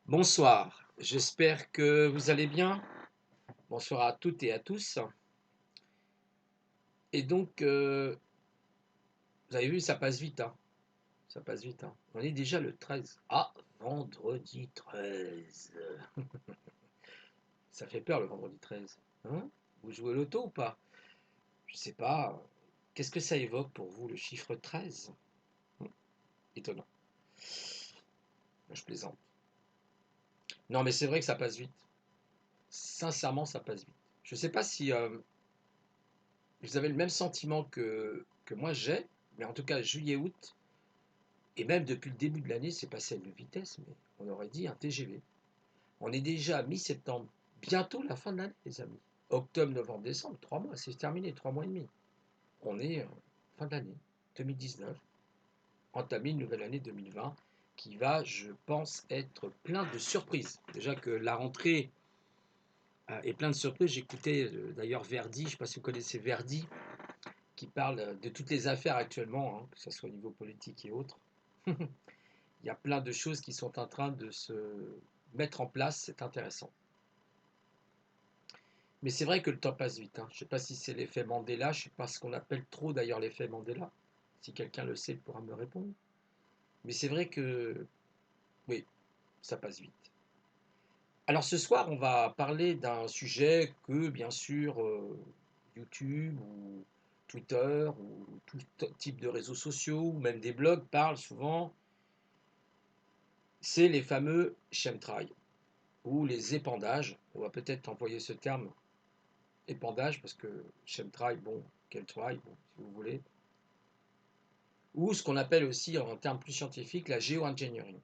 Bonsoir, j'espère que vous allez bien. Bonsoir à toutes et à tous. Et donc, vous avez vu, ça passe vite, hein. Ça passe vite, hein. On est déjà le 13. Ah, vendredi 13. Ça fait peur le vendredi 13. Hein? Vous jouez au loto ou pas? Je sais pas. Qu'est-ce que ça évoque pour vous, le chiffre 13? Étonnant. Je plaisante. Non, mais c'est vrai que ça passe vite. Sincèrement, ça passe vite. Je sais pas si vous avez le même sentiment que moi j'ai, mais en tout cas, juillet-août, et même depuis le début de l'année, c'est passé à une vitesse, mais on aurait dit un TGV. On est déjà à mi-septembre, bientôt la fin de l'année, les amis. Octobre, novembre, décembre, 3 mois, c'est terminé, 3 mois et demi. On est fin de l'année 2019, entamer une nouvelle année 2020 qui va, je pense, être plein de surprises. Déjà que la rentrée est plein de surprises. J'écoutais d'ailleurs Verdi, je ne sais pas si vous connaissez Verdi, qui parle de toutes les affaires actuellement, hein, que ce soit au niveau politique et autres. Il y a plein de choses qui sont en train de se mettre en place, c'est intéressant. Mais c'est vrai que le temps passe vite, hein. Je ne sais pas si c'est l'effet Mandela, je ne sais pas ce qu'on appelle trop d'ailleurs l'effet Mandela. Si quelqu'un le sait, il pourra me répondre. Mais c'est vrai que, oui, ça passe vite. Alors ce soir, on va parler d'un sujet que, bien sûr, YouTube ou Twitter ou tout type de réseaux sociaux ou même des blogs parlent souvent, c'est les fameux chemtrails ou les épandages. On va peut-être employer ce terme épandage parce que chemtrail, bon, quel trail, bon, si vous voulez. Ou ce qu'on appelle aussi en termes plus scientifiques la géo-engineering.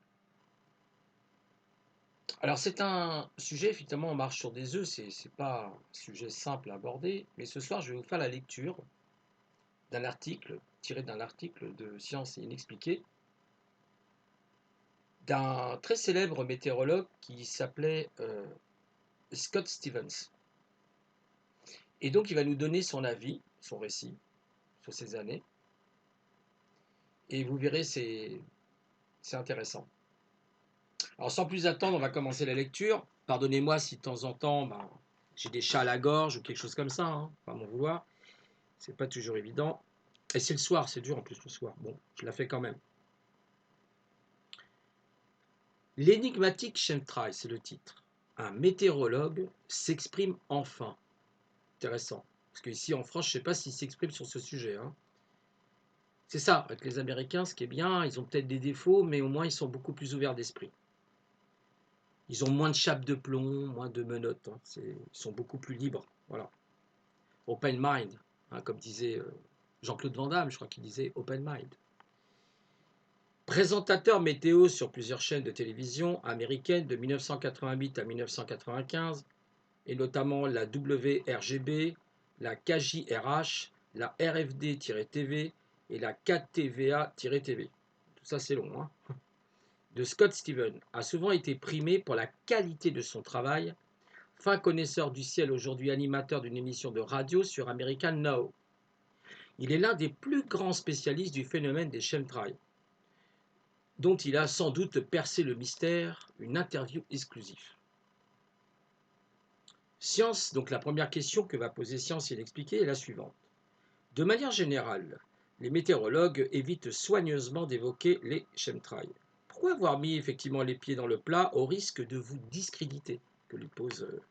Alors c'est un sujet, effectivement, on marche sur des œufs, c'est pas un sujet simple à aborder, mais ce soir je vais vous faire la lecture d'un article, tiré d'un article de Science Inexpliquée, d'un très célèbre météorologue qui s'appelait Scott Stevens. Et donc il va nous donner son avis, son récit sur ces années, et vous verrez, c'est intéressant. Alors sans plus attendre, on va commencer la lecture. Pardonnez-moi si de temps en temps, ben, j'ai des chats à la gorge ou quelque chose comme ça, hein, pas m'en vouloir. C'est pas toujours évident. Et c'est le soir, c'est dur en plus le soir. Bon, je la fais quand même. L'énigmatique chemtrail, c'est le titre. Un météorologue s'exprime enfin. Intéressant. Parce qu'ici en France, je ne sais pas s'il s'exprime sur ce sujet, hein. C'est ça, avec les Américains, ce qui est bien, ils ont peut-être des défauts, mais au moins ils sont beaucoup plus ouverts d'esprit. Ils ont moins de chape de plomb, moins de menottes, hein. Ils sont beaucoup plus libres. Voilà. Open mind, hein, comme disait Jean-Claude Van Damme, je crois qu'il disait open mind. Présentateur météo sur plusieurs chaînes de télévision américaines de 1988 à 1995, et notamment la WRGB, la KJRH, la RFD-TV et la KTVA-TV. Tout ça c'est long, hein. De Scott Stevens a souvent été primé pour la qualité de son travail, fin connaisseur du ciel, aujourd'hui animateur d'une émission de radio sur American Now. Il est l'un des plus grands spécialistes du phénomène des chemtrails, dont il a sans doute percé le mystère, une interview exclusive. Science, donc la première question que va poser Science Inexpliquée est la suivante. De manière générale, les météorologues évitent soigneusement d'évoquer les chemtrails. Pourquoi avoir mis effectivement les pieds dans le plat au risque de vous discréditer, que lui pose le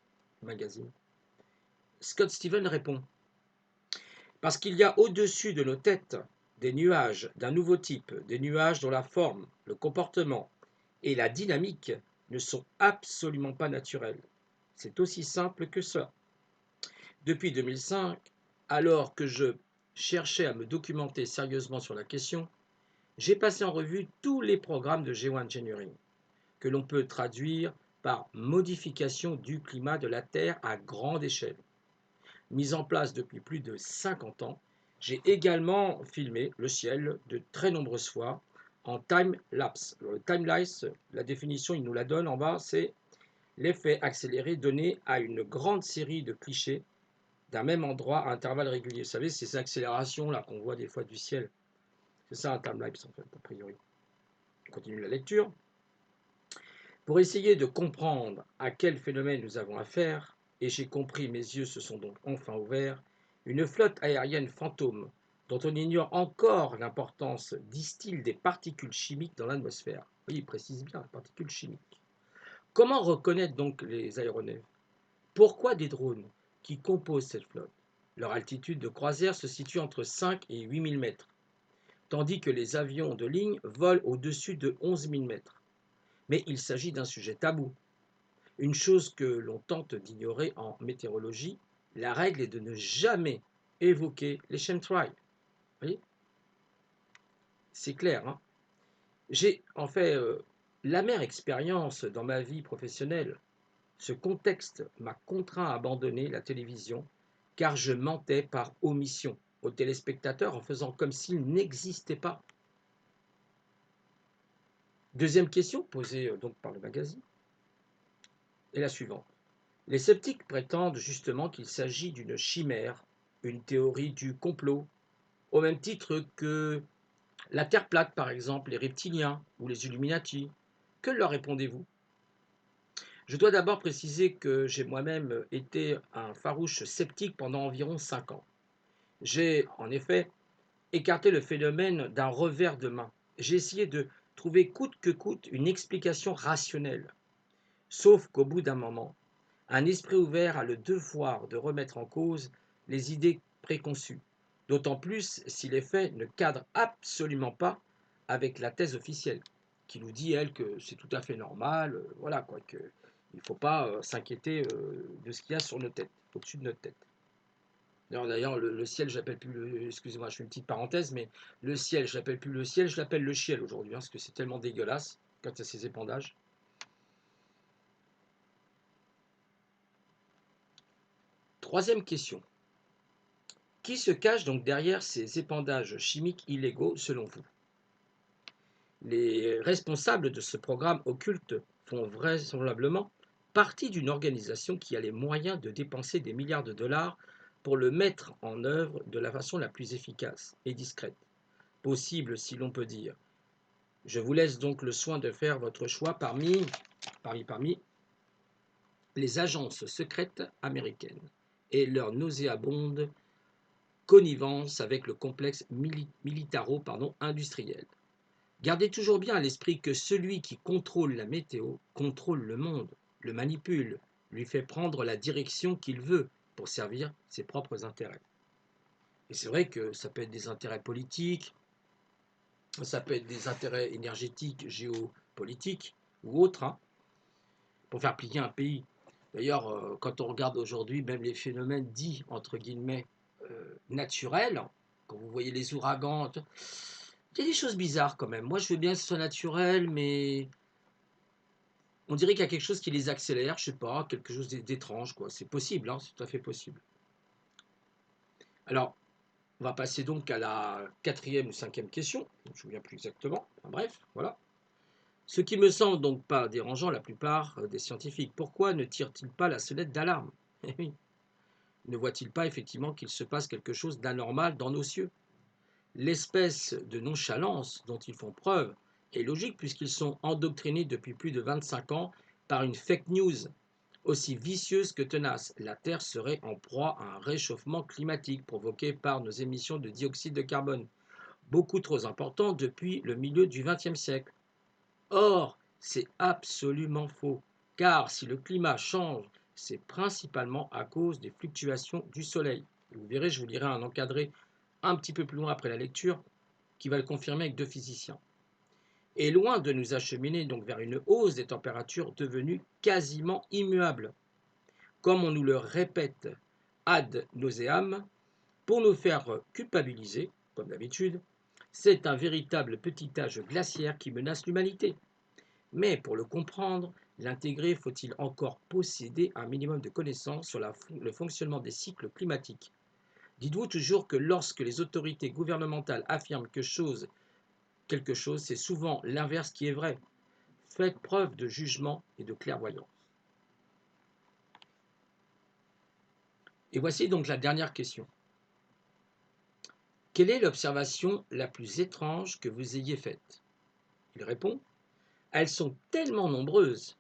magazine? Scott Stevens répond. Parce qu'il y a au-dessus de nos têtes des nuages d'un nouveau type, des nuages dont la forme, le comportement et la dynamique ne sont absolument pas naturels. C'est aussi simple que ça. Depuis 2005, alors que je cherchais à me documenter sérieusement sur la question, j'ai passé en revue tous les programmes de géo-engineering, que l'on peut traduire par modification du climat de la Terre à grande échelle. Mis en place depuis plus de 50 ans, j'ai également filmé le ciel de très nombreuses fois en time-lapse. Le time-lapse, la définition, il nous la donne en bas, c'est l'effet accéléré donné à une grande série de clichés d'un même endroit à intervalles réguliers. Vous savez, ces accélérations là qu'on voit des fois du ciel. C'est ça un time-lapse en fait, a priori. On continue la lecture. Pour essayer de comprendre à quel phénomène nous avons affaire, et j'ai compris, mes yeux se sont donc enfin ouverts, une flotte aérienne fantôme, dont on ignore encore l'importance, distille des particules chimiques dans l'atmosphère. Oui, il précise bien, particules chimiques. Comment reconnaître donc les aéronefs? Pourquoi des drones qui composent cette flotte? Leur altitude de croisière se situe entre 5 et 8 000 mètres, tandis que les avions de ligne volent au-dessus de 11 000 mètres. Mais il s'agit d'un sujet tabou, une chose que l'on tente d'ignorer en météorologie. La règle est de ne jamais évoquer les chemtrails. Vous voyez, c'est clair, hein. J'ai en fait l'amère expérience dans ma vie professionnelle. Ce contexte m'a contraint à abandonner la télévision car je mentais par omission aux téléspectateurs en faisant comme s'ils n'existaient pas. Deuxième question posée donc par le magazine est la suivante. Les sceptiques prétendent justement qu'il s'agit d'une chimère, une théorie du complot, au même titre que la Terre plate par exemple, les reptiliens ou les Illuminati. Que leur répondez-vous? Je dois d'abord préciser que j'ai moi-même été un farouche sceptique pendant environ 5 ans. J'ai en effet écarté le phénomène d'un revers de main. J'ai essayé de trouver coûte que coûte une explication rationnelle. Sauf qu'au bout d'un moment, un esprit ouvert a le devoir de remettre en cause les idées préconçues, d'autant plus si les faits ne cadrent absolument pas avec la thèse officielle, qui nous dit, elle, que c'est tout à fait normal, voilà quoi, qu'il ne faut pas s'inquiéter de ce qu'il y a sur nos têtes, au-dessus de notre tête. D'ailleurs, le ciel, j'appelle plus le. Excusez-moi, je fais une petite parenthèse, mais le ciel, je l'appelle plus le ciel, je l'appelle le ciel aujourd'hui, hein, parce que c'est tellement dégueulasse quand il y a ces épandages. Troisième question. Qui se cache donc derrière ces épandages chimiques illégaux, selon vous? Les responsables de ce programme occulte font vraisemblablement partie d'une organisation qui a les moyens de dépenser des milliards de dollars pour le mettre en œuvre de la façon la plus efficace et discrète possible, si l'on peut dire. Je vous laisse donc le soin de faire votre choix parmi les agences secrètes américaines et leur nauséabonde connivence avec le complexe militaro-industriel. Gardez toujours bien à l'esprit que celui qui contrôle la météo contrôle le monde, le manipule, lui fait prendre la direction qu'il veut pour servir ses propres intérêts. Et c'est vrai que ça peut être des intérêts politiques, ça peut être des intérêts énergétiques, géopolitiques ou autres, hein, pour faire plier un pays. D'ailleurs, quand on regarde aujourd'hui même les phénomènes dits, entre guillemets, naturels, quand vous voyez les ouragans, il y a des choses bizarres quand même. Moi, je veux bien que ce soit naturel, mais on dirait qu'il y a quelque chose qui les accélère, je sais pas, quelque chose d'étrange, quoi. C'est possible, hein, c'est tout à fait possible. Alors, on va passer donc à la quatrième ou cinquième question, je ne me souviens plus exactement. Enfin, bref, voilà. Ce qui me semble donc pas dérangeant la plupart des scientifiques. Pourquoi ne tirent-ils pas la sonnette d'alarme? Eh oui. Ne voient-ils pas effectivement qu'il se passe quelque chose d'anormal dans nos cieux? L'espèce de nonchalance dont ils font preuve est logique puisqu'ils sont endoctrinés depuis plus de 25 ans par une fake news aussi vicieuse que tenace. La Terre serait en proie à un réchauffement climatique provoqué par nos émissions de dioxyde de carbone, beaucoup trop important depuis le milieu du XXe siècle. Or, c'est absolument faux, car si le climat change, c'est principalement à cause des fluctuations du Soleil. Vous verrez, je vous lirai un encadré un petit peu plus loin après la lecture, qui va le confirmer avec deux physiciens. Et loin de nous acheminer donc vers une hausse des températures devenues quasiment immuables, comme on nous le répète ad nauseam, pour nous faire culpabiliser, comme d'habitude, c'est un véritable petit âge glaciaire qui menace l'humanité. Mais pour le comprendre, l'intégrer, faut-il encore posséder un minimum de connaissances sur le fonctionnement des cycles climatiques. Dites-vous toujours que lorsque les autorités gouvernementales affirment quelque chose, c'est souvent l'inverse qui est vrai. Faites preuve de jugement et de clairvoyance. Et voici donc la dernière question. Quelle est l'observation la plus étrange que vous ayez faite? Il répond: Elles sont tellement nombreuses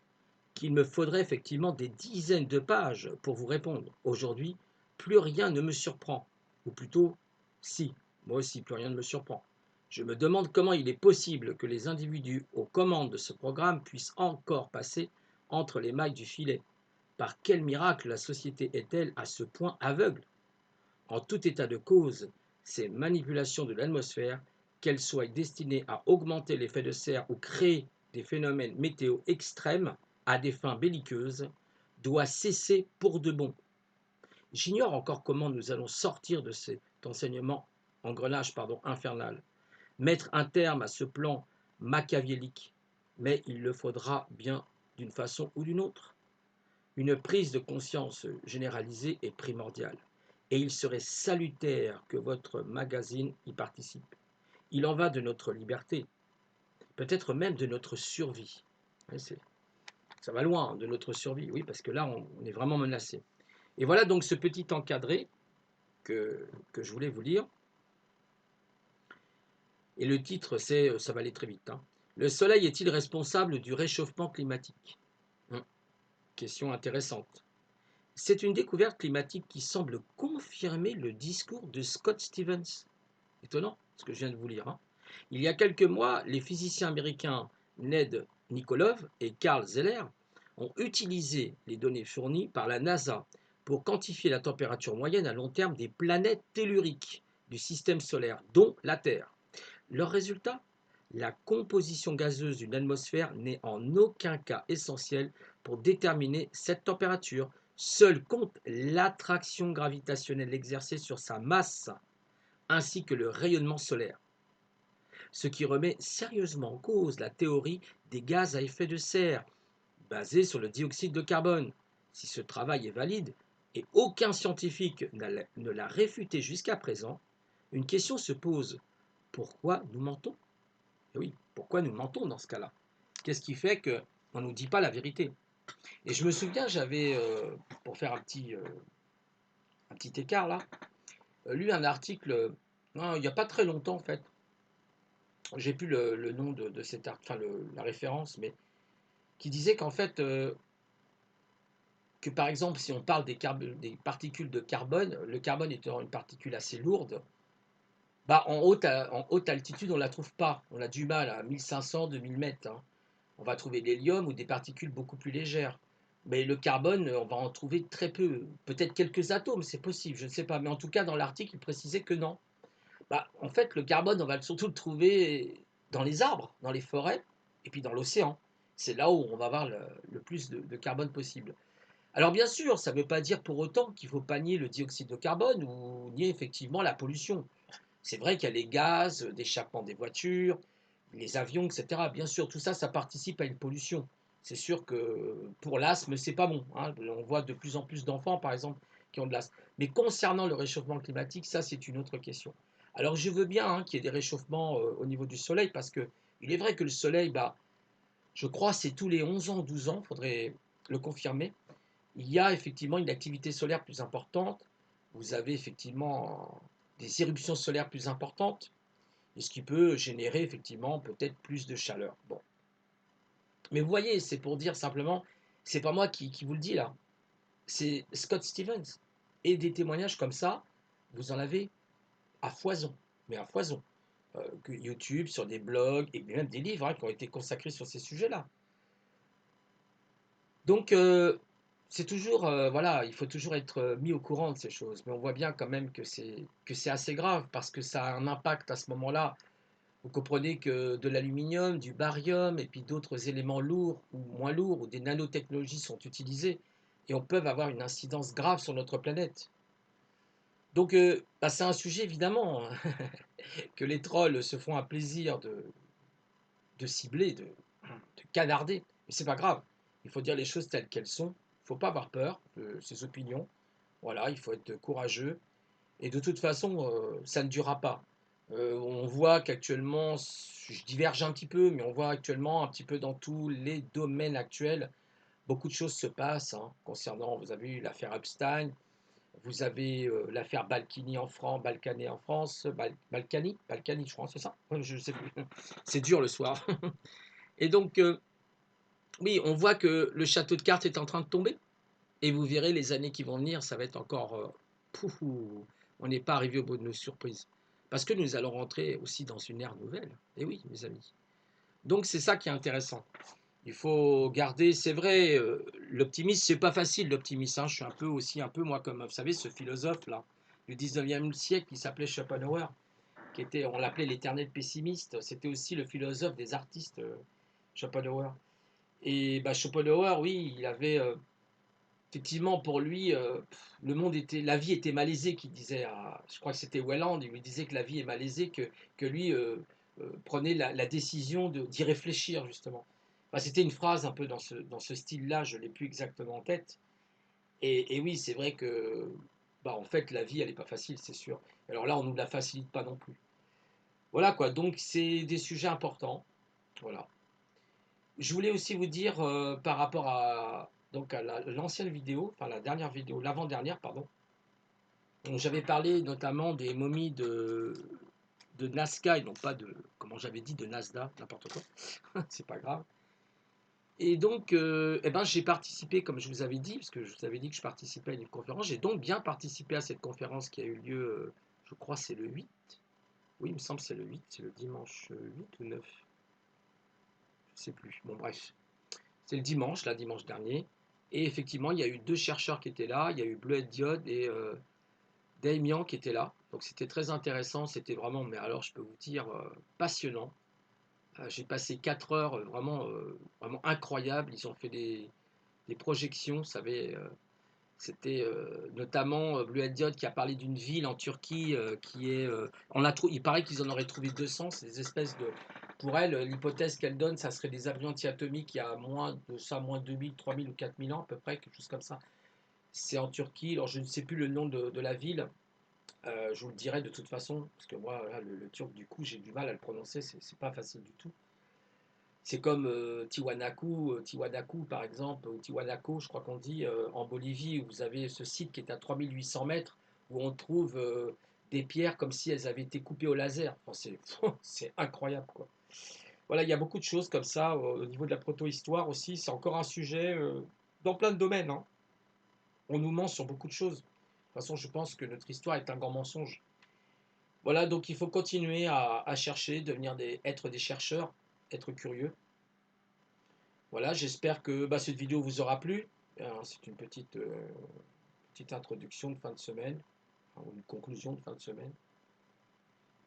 qu'il me faudrait effectivement des dizaines de pages pour vous répondre. Aujourd'hui, plus rien ne me surprend. Ou plutôt, si, moi aussi, plus rien ne me surprend. Je me demande comment il est possible que les individus aux commandes de ce programme puissent encore passer entre les mailles du filet. Par quel miracle la société est-elle à ce point aveugle? En tout état de cause, ces manipulations de l'atmosphère, qu'elles soient destinées à augmenter l'effet de serre ou créer des phénomènes météo extrêmes à des fins belliqueuses, doivent cesser pour de bon. J'ignore encore comment nous allons sortir de cet enseignement, engrenage infernal, mettre un terme à ce plan machiavélique, mais il le faudra bien d'une façon ou d'une autre. Une prise de conscience généralisée est primordiale, et il serait salutaire que votre magazine y participe. Il en va de notre liberté, peut-être même de notre survie. Ça va loin, hein, de notre survie, oui, parce que là, on est vraiment menacé. Et voilà donc ce petit encadré que je voulais vous lire. Et le titre, c'est, ça va aller très vite, hein. Le Soleil est-il responsable du réchauffement climatique? Question intéressante. C'est une découverte climatique qui semble confirmer le discours de Scott Stevens. Étonnant, ce que je viens de vous lire, hein. Il y a quelques mois, les physiciens américains Ned Nikolov et Karl Zeller ont utilisé les données fournies par la NASA pour quantifier la température moyenne à long terme des planètes telluriques du système solaire, dont la Terre. Leur résultat? La composition gazeuse d'une atmosphère n'est en aucun cas essentielle pour déterminer cette température. Seul compte l'attraction gravitationnelle exercée sur sa masse, ainsi que le rayonnement solaire. Ce qui remet sérieusement en cause la théorie des gaz à effet de serre, basée sur le dioxyde de carbone. Si ce travail est valide, et aucun scientifique ne l'a réfuté jusqu'à présent, une question se pose. Pourquoi nous mentons? Et oui, pourquoi nous mentons dans ce cas-là? Qu'est-ce qui fait qu'on ne nous dit pas la vérité? Et je me souviens, j'avais, pour faire un petit écart là, lu un article, il n'y a pas très longtemps en fait. J'ai plus le nom de cet article, enfin la référence, mais qui disait qu'en fait, que par exemple, si on parle des particules de carbone, le carbone étant une particule assez lourde, bah, en haute altitude, on ne la trouve pas. On a du mal à 1500, 2000 mètres, hein. On va trouver l'hélium ou des particules beaucoup plus légères. Mais le carbone, on va en trouver très peu. Peut-être quelques atomes, c'est possible, je ne sais pas. Mais en tout cas, dans l'article, il précisait que non. Bah, en fait, le carbone, on va surtout le trouver dans les arbres, dans les forêts, et puis dans l'océan. C'est là où on va avoir le plus de carbone possible. Alors bien sûr, ça ne veut pas dire pour autant qu'il ne faut pas nier le dioxyde de carbone ou nier effectivement la pollution. C'est vrai qu'il y a les gaz d'échappement des voitures, les avions, etc. Bien sûr, tout ça, ça participe à une pollution. C'est sûr que pour l'asthme, c'est pas bon, hein. On voit de plus en plus d'enfants, par exemple, qui ont de l'asthme. Mais concernant le réchauffement climatique, ça, c'est une autre question. Alors, je veux bien, hein, qu'il y ait des réchauffements au niveau du Soleil, parce que il est vrai que le Soleil, bah, je crois, c'est tous les 11 ans, 12 ans, il faudrait le confirmer. Il y a effectivement une activité solaire plus importante. Vous avez effectivement des éruptions solaires plus importantes, et ce qui peut générer effectivement peut-être plus de chaleur. Bon. Mais vous voyez, c'est pour dire simplement, c'est pas moi qui vous le dis là, c'est Scott Stevens. Et des témoignages comme ça, vous en avez à foison, mais à foison. YouTube, sur des blogs, et même des livres, hein, qui ont été consacrés sur ces sujets-là. Donc, c'est toujours, voilà, il faut toujours être mis au courant de ces choses. Mais on voit bien quand même que c'est assez grave, parce que ça a un impact à ce moment-là. Vous comprenez que de l'aluminium, du barium et puis d'autres éléments lourds ou moins lourds ou des nanotechnologies sont utilisées et on peut avoir une incidence grave sur notre planète. Donc bah, c'est un sujet évidemment, hein, que les trolls se font un plaisir de cibler, de canarder. Mais c'est pas grave. Il faut dire les choses telles qu'elles sont. Il ne faut pas avoir peur de ses opinions. Voilà, il faut être courageux. Et de toute façon, ça ne durera pas. On voit qu'actuellement, je diverge un petit peu, mais on voit actuellement un petit peu dans tous les domaines actuels, beaucoup de choses se passent, hein, concernant, vous avez eu l'affaire Epstein, vous avez l'affaire Balkany en France, Balkany en France, Balkany, je crois, c'est ça? Je sais plus. C'est dur le soir. Et donc, oui, on voit que le château de cartes est en train de tomber et vous verrez les années qui vont venir, ça va être encore, pouhou, on n'est pas arrivé au bout de nos surprises. Parce que nous allons rentrer aussi dans une ère nouvelle. Et oui, mes amis. Donc c'est ça qui est intéressant. Il faut garder, c'est vrai, l'optimisme, c'est pas facile l'optimisme, hein. Je suis un peu aussi, un peu moi, comme vous savez, ce philosophe-là, du 19e siècle qui s'appelait Schopenhauer, qui était, on l'appelait l'éternel pessimiste. C'était aussi le philosophe des artistes, Schopenhauer. Et bah, Schopenhauer, oui, il avait effectivement pour lui, le monde était, la vie était malaisée, qu'il disait je crois que c'était Welland, il lui disait que la vie est malaisée, que lui prenait la décision d'y réfléchir justement. Bah, c'était une phrase un peu dans ce style-là, je ne l'ai plus exactement en tête. Et oui, c'est vrai que bah, en fait, la vie, elle n'est pas facile, c'est sûr. Alors là, on ne nous la facilite pas non plus. Voilà quoi, donc c'est des sujets importants. Voilà. Je voulais aussi vous dire par rapport à, donc à l'ancienne vidéo, enfin la dernière vidéo, l'avant-dernière, pardon. Donc, j'avais parlé notamment des momies de Nazca et non pas de, comment j'avais dit, de Nasdaq, n'importe quoi, c'est pas grave. Et donc, eh ben, j'ai participé, comme je vous avais dit, parce que je vous avais dit que je participais à une conférence, j'ai donc bien participé à cette conférence qui a eu lieu, je crois c'est le 8, oui, il me semble que c'est le 8, c'est le dimanche 8 ou 9, je sais plus, bon bref. C'est le dimanche, là, dimanche dernier. Et effectivement, il y a eu deux chercheurs qui étaient là. Il y a eu Bleu Diode et Damien qui étaient là. Donc c'était très intéressant. C'était vraiment, mais alors je peux vous dire, passionnant. J'ai passé 4 heures vraiment, vraiment incroyables. Ils ont fait des projections, vous savez. C'était notamment Blue Diode qui a parlé d'une ville en Turquie qui est. Il paraît qu'ils en auraient trouvé 200. C'est des espèces de. Pour elle, l'hypothèse qu'elle donne, ça serait des avions anti-atomiques il y a moins de ça, moins 2000, 3000 ou 4000 ans à peu près, quelque chose comme ça. C'est en Turquie. Alors je ne sais plus le nom de la ville. Je vous le dirai de toute façon, parce que moi, là, le turc, du coup, j'ai du mal à le prononcer. C'est pas facile du tout. C'est comme Tiwanaku par exemple, ou Tiwanaku, je crois qu'on dit, en Bolivie, où vous avez ce site qui est à 3800 mètres, où on trouve des pierres comme si elles avaient été coupées au laser. Enfin, c'est incroyable, quoi. Voilà, il y a beaucoup de choses comme ça au niveau de la proto-histoire aussi. C'est encore un sujet dans plein de domaines, hein. On nous ment sur beaucoup de choses. De toute façon, je pense que notre histoire est un grand mensonge. Voilà, donc il faut continuer à chercher, être des chercheurs, être curieux. Voilà, j'espère que bah, cette vidéo vous aura plu. C'est une petite introduction de fin de semaine, enfin, une conclusion de fin de semaine.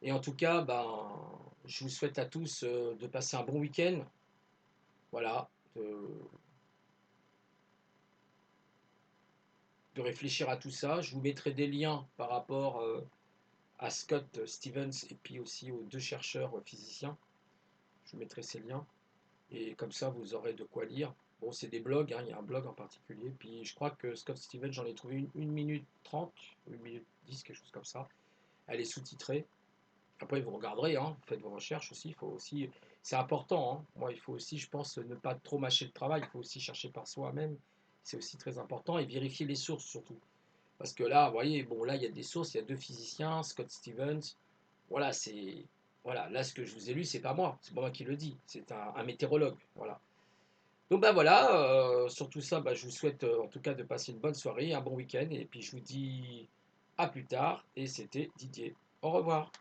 Et en tout cas, ben, je vous souhaite à tous de passer un bon week-end. Voilà, de réfléchir à tout ça. Je vous mettrai des liens par rapport à Scott Stevens et puis aussi aux deux chercheurs physiciens. Je vous mettrai ces liens. Et comme ça, vous aurez de quoi lire. Bon, c'est des blogs, hein, il y a un blog en particulier. Puis je crois que Scott Stevens, j'en ai trouvé une minute 30, une minute 10, quelque chose comme ça. Elle est sous-titrée. Après, vous regarderez, hein, faites vos recherches aussi. Il faut aussi, c'est important, hein. Moi, il faut aussi, je pense, ne pas trop mâcher le travail. Il faut aussi chercher par soi-même. C'est aussi très important. Et vérifier les sources surtout. Parce que là, vous voyez, bon, là, il y a des sources, il y a deux physiciens, Scott Stevens. Voilà, c'est. Voilà, là, ce que je vous ai lu, c'est pas moi. C'est pas moi qui le dis. C'est un météorologue. Voilà. Donc bah voilà, sur tout ça, bah, je vous souhaite en tout cas de passer une bonne soirée, un bon week-end, et puis je vous dis à plus tard, et c'était Didier. Au revoir.